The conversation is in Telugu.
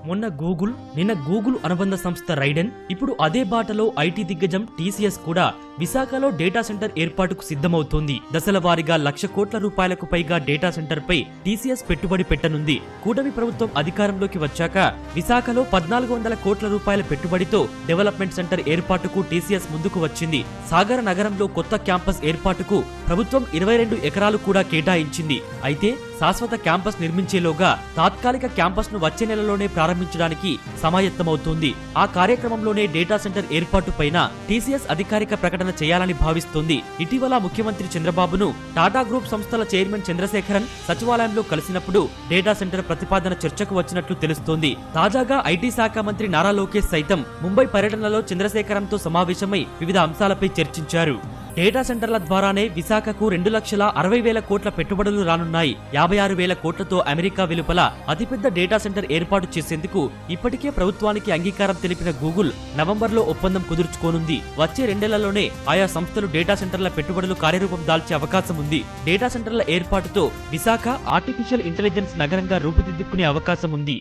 నిన్న గూగుల్ అనుబంధ సంస్థ రైడెన్, ఇప్పుడు అదే బాటలో ఐటీ దిగ్గజం టీసీఎస్ కూడా విశాఖలో డేటా సెంటర్ ఏర్పాటుకు సిద్ధమవుతోంది. దశల వారీగా 1,00,000 కోట్ల రూపాయలకు పైగా డేటా సెంటర్ పై టీసీఎస్ పెట్టుబడి పెట్టనుంది. కూటమి ప్రభుత్వం అధికారంలోకి వచ్చాక విశాఖలో 1,400 కోట్ల రూపాయల పెట్టుబడితో డెవలప్మెంట్ సెంటర్ ఏర్పాటుకు టీసీఎస్ ముందుకు వచ్చింది. సాగర నగరంలో కొత్త క్యాంపస్ ఏర్పాటుకు ప్రభుత్వం 22 ఎకరాలు కూడా కేటాయించింది. అయితే శాశ్వత క్యాంపస్ నిర్మించేలోగా తాత్కాలిక క్యాంపస్ ను వచ్చే నెలలోనే ప్రారంభించడానికి సమాయత్తమవుతోంది. ఆ కార్యక్రమంలోనే డేటా సెంటర్ ఏర్పాటు పైన టీసీఎస్ అధికారిక ప్రకటన చేయాలని భావిస్తోంది. ఇటీవల ముఖ్యమంత్రి చంద్రబాబును టాటా గ్రూప్ సంస్థల చైర్మన్ చంద్రశేఖరన్ సచివాలయంలో కలిసినప్పుడు డేటా సెంటర్ ప్రతిపాదన చర్చకు వచ్చినట్లు తెలుస్తోంది. తాజాగా ఐటీ శాఖ మంత్రి నారా లోకేష్ సైతం ముంబై పర్యటనలో చంద్రశేఖరన్తో సమావేశమై వివిధ అంశాలపై చర్చించారు. డేటా సెంటర్ల ద్వారానే విశాఖకు 2,60,000 కోట్ల పెట్టుబడులు రానున్నాయి. 56,000 కోట్లతో అమెరికా వెలుపల అతిపెద్ద డేటా సెంటర్ ఏర్పాటు చేసేందుకు ఇప్పటికే ప్రభుత్వానికి అంగీకారం తెలిపిన గూగుల్ నవంబర్లో ఒప్పందం కుదుర్చుకోనుంది. వచ్చే 2 నెలల్లోనే ఆయా సంస్థలు డేటా సెంటర్ల పెట్టుబడులు కార్యరూపం దాల్చే అవకాశం ఉంది. డేటా సెంటర్ల ఏర్పాటుతో విశాఖ ఆర్టిఫిషియల్ ఇంటెలిజెన్స్ నగరంగా రూపుదిద్దుకునే అవకాశం ఉంది.